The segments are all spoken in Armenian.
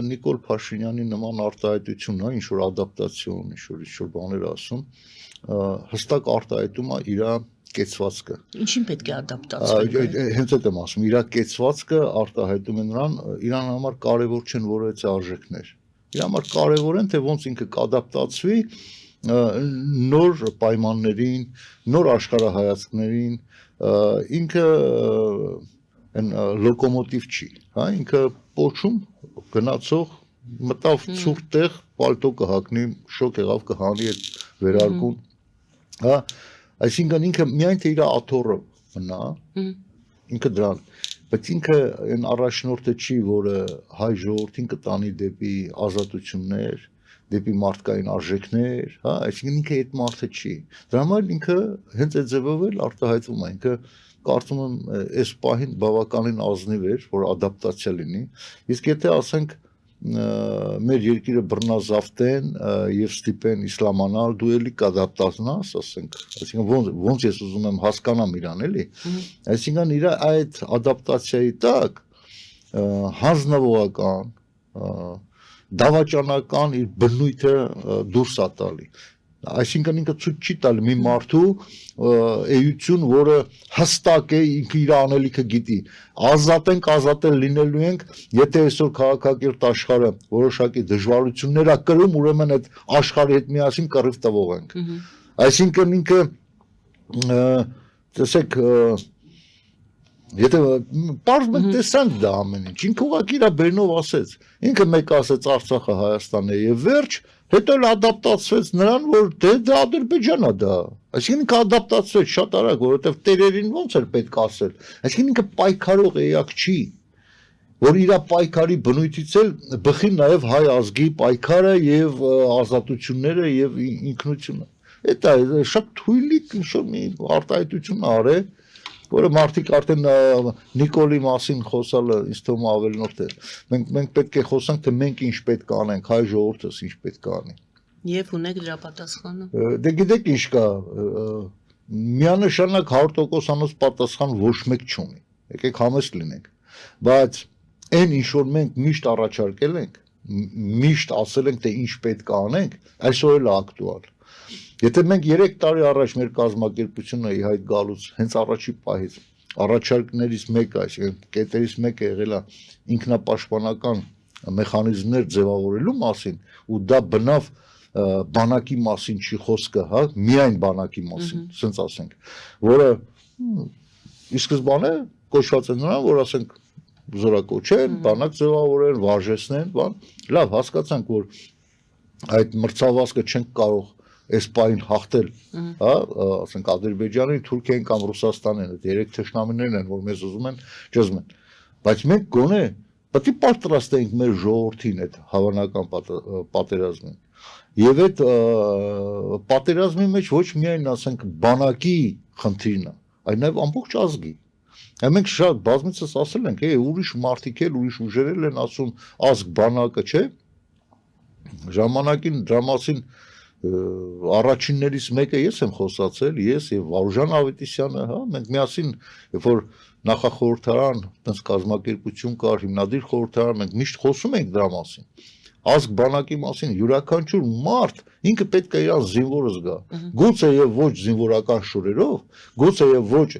Նիկոլ Փաշինյանի նման արտահայտություն, ինչ որ ադապտացիոն, ինչ որ բաներ ասում, հստակ արտահայտում է իր կեցվածքը։ Ինչին պետք է ադապտացվել։ Հենց այդ եմ ասում, իր կեցվածքը արտահայտում է նրան, իրան համար կարևոր չեն որևէ արժեքներ։ Իր համար կարևոր են, թե ոնց ինքը կադապտացվի նոր պայմաններին, նոր աշխարհայացքներին, ինքը այն լոկոմոտիվ չի, հա, ինքը պոչում գնացող մտավ ցուրտ տեղ, պալտո կհագնի, շոկ եղավ կհանի այդ վերարկուն, հա, այսինքն ինքը միայն թե իր աթոռը մնա, ինքը դրան, բայց ինքը այն առաջնորդը չի, որը հայ ժողովրդին կտանի դեպի ազատություններ, դեպի մարդկային արժեքներ, հա, այսինքն ինքը այդ մարդը չի։ Դրա համար ինքը հենց այդ ձևով էլ արտահայտվում է, ինքը կարծում եմ այս պահին բավականին ազնիվ էր, որ ադապտացիա լինի, իսկ եթե ասենք մեր երկիրը բռնազավթեն եւ ստիպեն իսլամանալ, դու էլի կադապտացնաս, ասենք, այսինքն ոնց ես ուզում եմ հասկանամ իրան, էլի, այսինքն իր այդ ադապտացիայի տակ հանձնավորական, դավաճանական իր բնույթը դուրս է տալի, այսինքն ինքը ցույց չի տալի մի մարդու էություն, որը հստակ է, ինքը իր անելիքը գիտի, ազատել լինելու ենք, եթե այսօր քաղաքակիրթ աշխարհը որոշակի դժվարություններ է կրում, ուրեմն այդ աշխարհի հետ միասին կռիվ տվող ենք, այսինքն ինքը տեսեք, եթե պարզվենք տեսանք դա ամեն ինչ, ինքը ուղղակի իր բերնով ասեց, ինքը մեկ ասեց Արցախը Հայաստանն է եւ վերջ, հետո էլ ադապտացվեց նրան, որ դա Ադրբեջանն է դա, այսինքն ինքը ադապտացվեց շատ արագ, որովհետեւ տերերին ոնց էր պետք ասել, այսինքն ինքը պայքարող էակ չի, որ իր պայքարի բնույթից էլ բխի նաեւ հայ ազգի պայքարը եւ ազատությունները եւ ինքնությունը, դա շատ թույլիկ ինչ-որ մի արտահայտություն արել, որը մարդիկ արդեն Նիկոլի մասին խոսալը ինձ թվում է ավելնորդ է։ Մենք պետք է խոսանք, թե մենք ինչ պետք է անենք, հայ ժողովուրդս ինչ պետք է անի։ Եվ ունեք դրա պատասխանը։ Դե գիտեք ինչ կա, միանշանակ 100%-անոց պատասխան ոչ մեկ չունի։ Եկեք համեստ լինենք։ Բայց այն ինչ որ մենք միշտ առաջարկել ենք, միշտ ասել ենք, թե ինչ պետք է անենք, այսօր էլ է ակտուալ։ Եթե մենք 3 տարի առաջ մեր կազմակերպությունը ի հայտ գալուց հենց առաջի պահից առաջարկներից մեկը, այսինքն կետերից մեկը եղել է ինքնապաշտպանական մեխանիզմներ ձևավորելու մասին, ու դա բնավ բանակի մասին չի խոսքը, հա, միայն բանակի մասին, ասենց ասենք, որը ի սկզբանե կոչված է նրան, որ ասենք զորակոչեն, բանակ ձևավորեն, վարժեցնեն, բան, լավ, հասկացանք, որ այդ մրցավազքը չենք կարող այս պահին հաղթել, հա, ասենք Ադրբեջանին, Թուրքիային կամ Ռուսաստանին, այդ երեք թշնամիներն են, որ մեզ ուզում են ճզմեն, բայց մենք գոնե պետք է պատրաստենք մեր ժողովրդին այդ հավանական պատերազմին, եւ այդ պատերազմի մեջ ոչ միայն ասենք բանակի խնդիրն է, այլ նաեւ ամբողջ ազգի, մենք շատ բազմիցս ասել ենք, ուրիշ մարդիկ էլ, ուրիշ ուժեր են ասում ազգ բանակը, չէ, ժամանակին դրա մասին առաջիններից մեկը ես եմ խոսացել, ես եւ Վարուժան Ավետիսյանը, հա, մենք միասին, երբ որ նախախորհրդարան, այդպես կազմակերպություն կար, հիմնադիր խորհրդարան, մենք միշտ խոսում ենք դրա մասին։ Ազգ բանակի մասին յուրաքանչյուր մարդ ինքը պետք է իր զինվորը զգա։ Գուցե եւ ոչ զինվորական շուրերով, գուցե եւ ոչ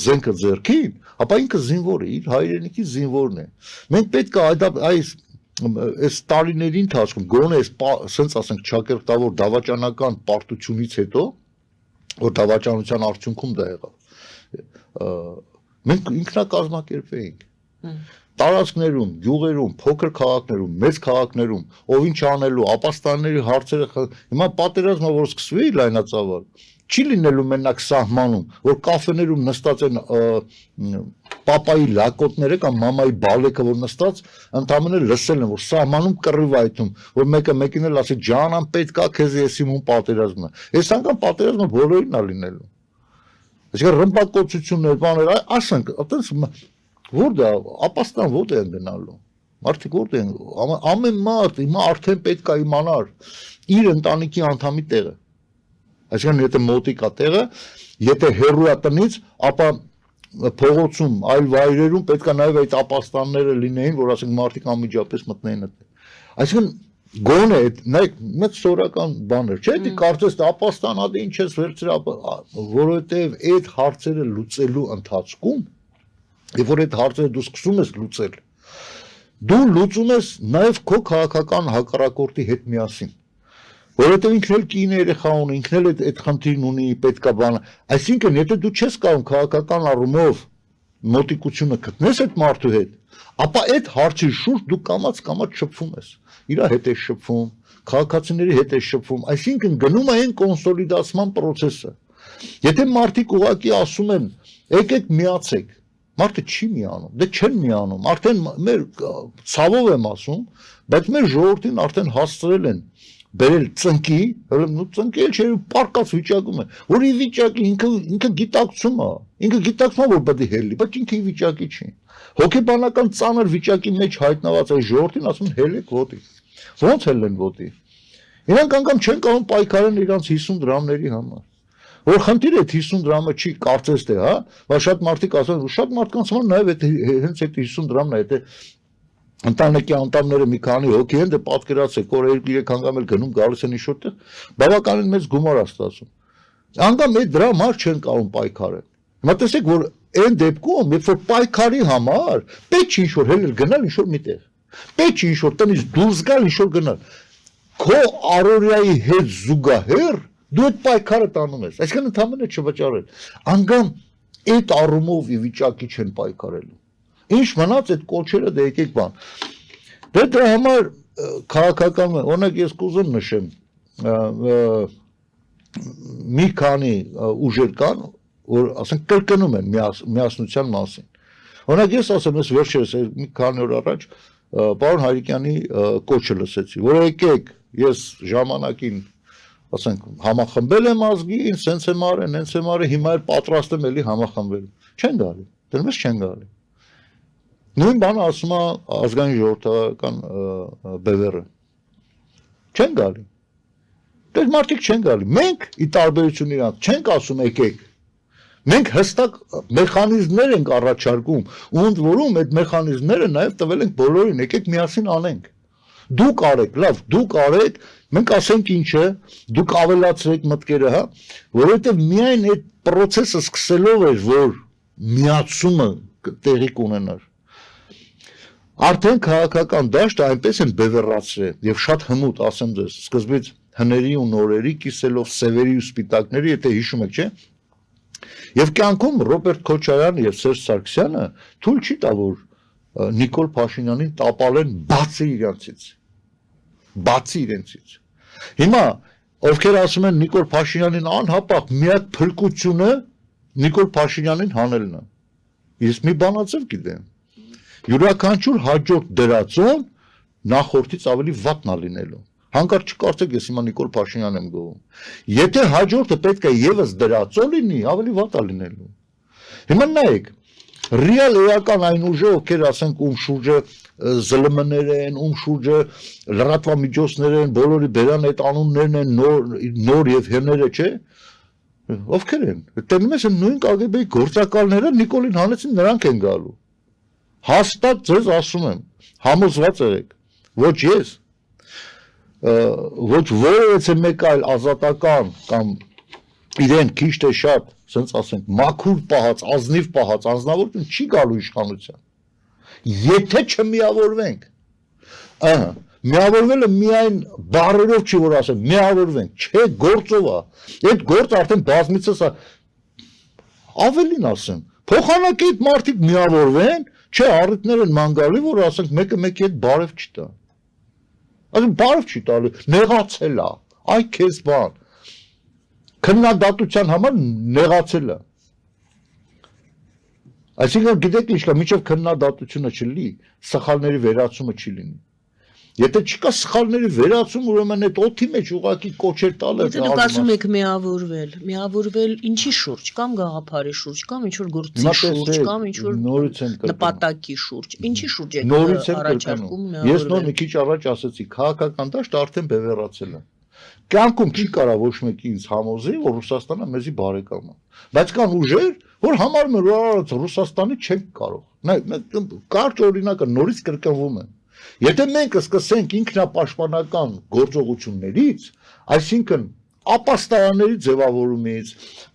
զենքը ձեռքին, ապա ինքը զինվոր է, իր հայրենիքի զինվորն է։ Մենք պետք է այս տարիների ընթացքում գոնե ասենց ասենք ճակերտավոր դավաճանական պարտությունից հետո, որ դավաճանության արդյունքում դա եղավ, մենք ինքնակազմակերպվեինք տարածքներում, գյուղերում, փոքր քաղաքներում, մեծ քաղաքներում, ով ինչ անելու, ապաստանների հարցերը, հիմա պատերազմը որ սկսվի լայնածավալ, չի լինելու մենակ սահմանում, որ կաֆեներում նստած են պապայի լակոտները կամ մամայի բալեկը, որ նստած ընդամենը լսել են, որ սահմանում կռիվ այդում, որ մեկը մեկին էլ ասի ջանան պետք է քեզ ես իմում պատերազմը։ Այս անգամ պատերազմը բոլորին է լինելու։ Այսինքն ռմբակոծություններ, բաներ, ասենք, այտենց որտե ապաստան որտե են գնալու։ Մարդիկ որտե են, ամեն մարդ հիմա արդեն պետք է իմանար իր ընտանիքի անդամի տեղը։ Այսինքն եթե մոտիկ է տեղը, եթե հեռու է տնից, ապա փողոցում, այլ վայրերում պետք է նաև այդ ապաստանները լինեին, որ ասենք մարդիկ անմիջապես մտնեին այդտեղ։ Այսինքն գոնե նայեք մեծ սորական բաներ, չէ՞ դի կարծես թե ապաստան ադի ինչ ես վերցրել, որովհետև այդ հարցերը լուծելու ընթացքում, երբ որ այդ հարցերը դու սկսում ես լուծել, դու լուծում ես նաև քո քաղաքական հակառակորդի հետ միասին, որովհետև ինքն էլ կին երեխա ունի, ինքն էլ այդ խնդիրն ունի, պետքա բանը, այսինքն եթե դու չես կարող քաղաքական առումով մոտիկությունը գտնես այդ մարդու հետ, ապա այդ հարցի շուրջ դու կամաց շփվում ես, իր հետ ես շփվում, քաղաքացիների հետ ես շփվում, այսինքն գնում է այն կոնսոլիդացման process-ը։ Եթե մարդիկ ուղղակի ասում են, եկեք միացեք, մարդը չի միանում, դե չեն միանում, արդեն մեր ցավով եմ ասում, բայց մեր ժողովրդին արդեն հասցրել են բերել ծնկի, ծնկի էլ չէ, պարկած վիճակում է, որ ի վիճակի ինքը գիտակցում է, որ պետք է հելլի, բայց ինքը ի վիճակի չի։ Հոգեբանական ծանր վիճակի մեջ հայտնված այս ժողովրդին ասում են հելեք ոտի։ Ոնց հելեն ոտի։ Իրանք անգամ չեն կարող պայքարեն իրանց 50 դրամների համար։ Որ խնդիրը 50 դրամը չի կարծես թե, հա, բայց շատ մարդիկ ասում են, շատ մարդկանց համար նաև այդ հենց այդ 50 դրամն է, եթե ընտանեկի անդամները մի քանի հոգի են, դե պատկերացեք, որ 2-3 անգամ էլ գնում գալիս են ինչ-որտեղ, բավականին մեծ գումար է ստացվում։ Անգամ այդ դրա համար չեն կարող պայքարել։ Հիմա տեսեք, որ այն դեպքում, երբ որ պայքարի համար պետք չի ինչ-որ հելել գնալ ինչ-որ միտեղ։ Պետք չի ինչ-որ տնից դուրս գալ ինչ-որ գնալ։ Քո առօրյայի հետ զուգահեռ դու այդ պայքարը տանում ես, այսինքն ընդհանրապես չվճարել։ Անգամ այդ առումով ի վիճակի չեն պայքարելու։ Ինչ մնաց այդ կոչերը դե եկեք բան։ Դե դրա համար քաղաքական, օրինակ ես կուզեմ նշեմ, մի քանի ուժեր կան, որ ասենք կրկնում են միասնության մասին։ Օրինակ ես ասեմ, ես վերջերս մի քանի օր առաջ պարոն Հայրիկյանի կոչը լսեցի, որ եկեք, ես ժամանակին ասենք համախմբել եմ ազգին, սենց եմ արել, նենց եմ արել, հիմա էլ պատրաստ եմ էլի համախմբել։ Չեն գալի, դրանից չեն գալի։ Նույն բանը ասում է ազգային ժողովրդական բևեռը։ Չեն գալի։ Դες մարդիկ չեն գալի։ Մենք ի տարբերություն իրանց չենք ասում եկեք։ Մենք հստակ մեխանիզմներ ենք առաջարկում, ու ընդ որում այդ մեխանիզմները նաև տվել ենք բոլորին, եկեք միասին անենք։ Դուք արեք, լավ, դուք արեք, մենք ասենք ինչը, դուք ավելացրեք մտքերը, հա, որովհետև միայն այդ process-ը սկսելով էր, որ միացումը տեղի կունենար։ Արդեն քաղաքական դաշտը այնպես են բևեռացրել եւ շատ հմուտ, ասեմ ձեզ, սկզբից հների ու նորերի կիսելով սևերի ու սպիտակների, եթե հիշում եք, չէ՞։ Եվ կյանքում Ռոբերտ Քոչարյանը եւ Սերժ Սարգսյանը թույլ չի տա, որ Նիկոլ Փաշինյանին տապալեն բացի իրենցից։ Հիմա ովքեր ասում են Նիկոլ Փաշինյանին անհապաղ միակ փրկությունը Նիկոլ Փաշինյանին հանելն է։ Ես մի բանացել գիտեմ։ Յուրաքանչյուր հաջորդ դրածոն նախորդից ավելի վատն է լինելու։ Հանկարծ չկարծեք ես հիմա Նիկոլ Փաշինյան եմ գովում։ Եթե հաջորդը պետք է եւս դրածո լինի, ավելի վատ է լինելու։ Հիմա նայեք, ռեալ էական այն ուժը, ովքեր ասենք ում շուրջը ԶԼՄ-ներ են, ում շուրջը լրատվամիջոցներ են, բոլորի բերան այդ անուններն են նոր եւ հերները, չէ՞։ Ովքեր են։ Տենում ես նույն KGB-ի գործակալները Նիկոլին հանեցին, նրանք են գալու։ Հաստատ ձեզ ասում եմ, համոզված եղեք, ոչ ես, ոչ որևէ մեկ այլ ազատական կամ իրեն քիչ թե շատ, ասենք ասենք, մաքուր պահած, ազնիվ պահած անձնավորություն չի գալու իշխանության։ Եթե չմիավորվենք, ահա, միավորվելը միայն բառերով չի որ ասեմ, միավորվենք, չէ, գործով է։ Այդ գործը արդեն բազմիցս է։ Ավելին ասեմ, փոխանակի այդ մարդիկ միավորվեն, չէ, առիթներ են ման գալի, որ ասենք մեկը մեկի հետ բարև չտա։ Ասում բարև չի տալու, նեղացել է, այ քեզ բան։ Քննադատության համար նեղացել է։ Այսինքն գիտեք ինչ կա, մինչև քննադատությունը չլինի, սխալների վերացումը չի լինի։ Եթե չկա սխալների վերացում, ուրեմն այդ օդի մեջ ուղղակի կոչեր տալը։ Եթե դուք ասում եք միավորվել ինչի շուրջ, կամ գաղափարի շուրջ, կամ ինչ-որ գործի շուրջ, կամ ինչ-որ նպատակի շուրջ, ինչի շուրջ եք առաջարկում միավորվել։ Ես նոր մի քիչ առաջ ասացի, քաղաքական դաշտը արդեն բևեռացել է։ Կյանքում չի կարող ոչ մեկի ինձ համոզի, որ Ռուսաստանը մեզի բարեկամ է։ Բայց կան ուժեր, որ համարում են, որ Ռուսաստանի չենք կարող։ Կարճ օրինակը նորից կրկնվում է։ Եթե մենք սկսենք ինքնապաշտպանական գործողություններից, այսինքն ապաստարանների ձևավորումից,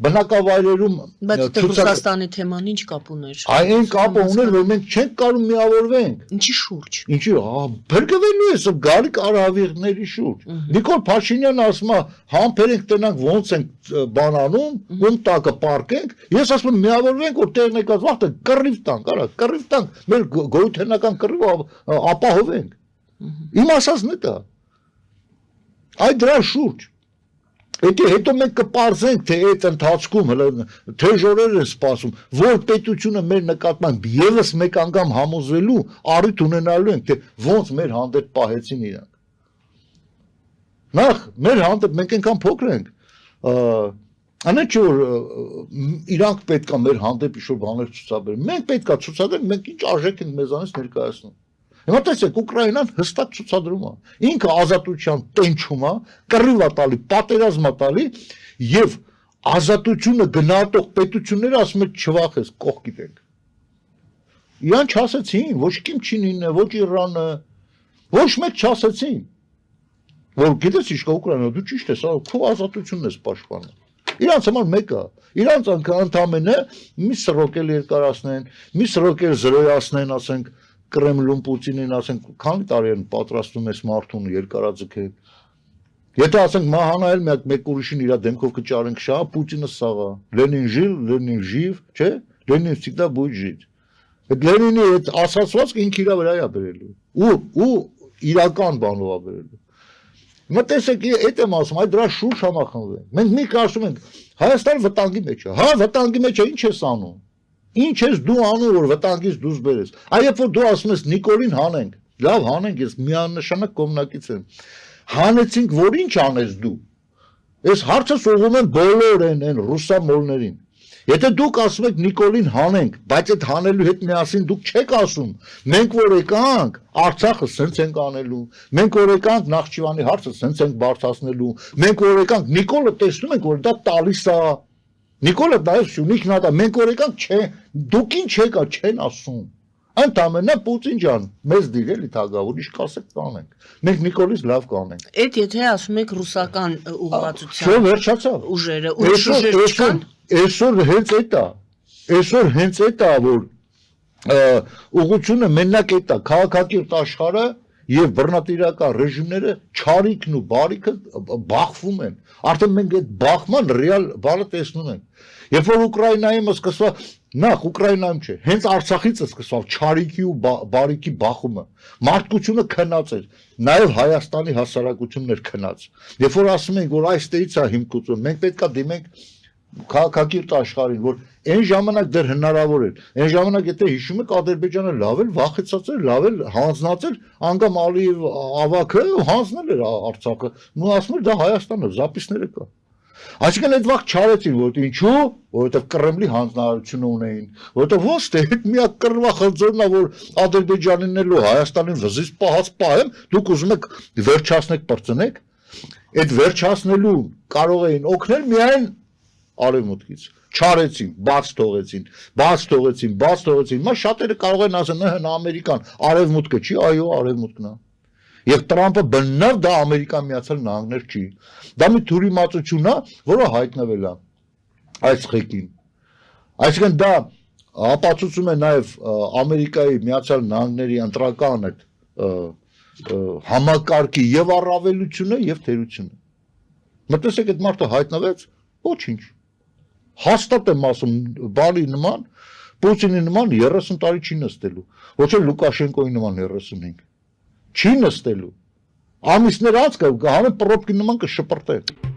բնակավայրերում Բայց Ռուսաստանի թեման ինչ կապ ուներ։ Այն կապը ուներ, որ մենք չենք կարող միավորվենք։ Ինչի շուրջ։ Ինչի, բրգվելու է սա գալիք արհավիրների շուրջ։ Նիկոլ Փաշինյանը ասում է, համբերենք տնանք ոնց ենք բանանում, ում տակը պարկենք, ես ասում եմ միավորվենք, որ տեղն եկած վաղտը կռիվ տանք, արա, կռիվ տանք, մեր գոյութենական կռիվը ապահովենք։ Իմ ասածն է դա։ Այդ դրա շուրջ Հետո մենք կպարզենք, թե այդ ընթացքում թեժ օրեր են սպասում, որ պետությունը մեր նկատմամբ ևս մեկ անգամ համոզվելու առիթ ունենալու ենք, թե ոնց մեր հանդեպ պահեցին իրանք։ Նախ, մեր հանդեպ մենք այնքան փոքր ենք, անեն չէ որ իրանք պետք է մեր հանդեպ ինչ-որ բաներ ցուցաբերեն, մենք պետք է ցուցադրենք, մենք ինչ արժեք ենք մեզանից ներկայացնում։ Հիմա տեսեք, Ուկրաինան հստակ ցուցադրում է։ Ինքը ազատության տենչում է, կռիվ է տալի, պատերազմ է տալի եւ ազատությունը գնահատող պետությունները ասում են չվախես, կողքիդ ենք։ Իրան չասեցին, ոչ Կիմչինինը, ոչ Իրանը, ոչ մեկ չասեցին։ Որ գիտես ինչ կա Ուկրաինա, դու ճիշտ ես, քո ազատությունն ես պաշտպանում։ Իրանց համար մեկը, իրանց ընդամենը մի սրոկել երկարացնեն, մի սրոկել զրոյացնեն, ասենք Կրեմլում Պուտինին ասենք քանի տարի են պատրաստում ես մարդուն երկարաձգել։ Եթե ասենք մահանայել մեկ ուրիշին իր դեմքով կճարենք շա, Պուտինը սաղա։ Լենին ժիլ, Լենին ժիվ, չէ՞։ Լենին всегда будет жить։ Այդ Լենինի այդ ասացվածքը ինքը իր վրա է բերելու։ Ու իրական բանով է բերելու։ Հիմա տեսեք, այդ եմ ասում, այդ դրա շուրջ համախմբվենք։ Մենք մի կարծում ենք Հայաստանը վտանգի մեջ է։ Հա, վտանգի մեջ է, ինչ ես անում։ Ինչ ես դու անում, որ վտանգից դուրս բերես։ Այ երբ որ դու ասում ես Նիկոլին հանենք, լավ հանենք, ես միանշանակ կողմնակից եմ։ Հանեցինք, որ ինչ անես դու։ Այս հարցը սողում են բոլոր այն ռուսամոլներին։ Եթե դուք ասում եք Նիկոլին հանենք, բայց այդ հանելու հետ միասին դուք չեք ասում, մենք որ եկանք Արցախը սենց ենք անելու, մենք որ եկանք Նախճիվանի հարցը սենց ենք բարձրացնելու, մենք որ եկանք Նիկոլը տեսնում ենք, որ դա տալիս է։ Նիկոլը դա շունիկն ա, մենք որ եկանք չէ, դուք ինչ եկա չեն ասում։ Ընդամենը Պուտին ջան, մեզ դիրելի թագավոր, ինչ կասեք կանենք։ Մենք Նիկոլից լավ կանենք։ Այդ եթե ասում եք ռուսական ուղղվածության։ Չէ, վերջացավ։ Ուժերը, ուրիշ ուժեր չկան։ Այսօր հենց այդ է։ Այսօր հենց այդ է, որ ուղղությունը մենակ այդ է, քաղաքակիրթ աշխարհը եւ բռնատիրական ռեժիմները չարիքն ու բարիքը բախվում են։ Արդեն մենք այդ բախման ռեալ բանը տեսնում ենք։ Երբ որ Ուկրաինայում սկսվա, նախ Ուկրաինայում չէ, հենց Արցախից սկսավ չարիքի ու բարիքի բախումը։ Մարդկությունը քնած էր, նաեւ Հայաստանի հասարակությունն էր քնած։ Երբ որ ասում ենք, որ այստեղից է հիմքություն, մենք պետքա դիմենք քաղաքակիրթ աշխարհին, որ այն ժամանակ դեռ հնարավոր էր։ Այն ժամանակ եթե հիշում եք Ադրբեջանը լավ էլ վախեցած էր, լավ էլ հանձնած էր, անգամ Ալիև ավակը հանձնել էր Արցախը։ Ու ասում էր դա Հայաստանը, զապիսները կա։ Այսինքն այդ վաղ չարեցին, որ ինչու, որովհետև Կրեմլի հանձնարարությունը ունեին, որովհետև ոնց թե այդ միակ կռվախղձորն է, որ Ադրբեջանին ու Հայաստանին վզից պահած պահեմ, դուք ուզում եք վերջացնեք, պրծնեք, այդ վերջացնելու կարող էին օգնել միայն Արևմուտքից չարեցին, բաց թողեցին։ Հիմա շատերը կարող են ասել, հն Ամերիկան, Արևմուտքը չի, այո, Արևմուտքն է։ Եվ Տրամպը բնավ դա Ամերիկան Միացյալ Նահանգներ չի։ Դա մի թյուրիմացություն է, որը հայտնվել է այս խեկին։ Այսինքն դա ապացուցում է նաև Ամերիկայի Միացյալ Նահանգների ընտրական այդ համակարգի եւ առավելությունը եւ թերությունը։ Մտածեք այդ մարդը հայտնվեց, ոչինչ։ Հաստատ եմ ասում, բանի նման, Պուտինի նման 30 տարի չի նստելու, ոչ էլ Լուկաշենկոյի նման 35, չի նստելու, ամիսներ անց կհանը պրոպկի նման կշպրտել։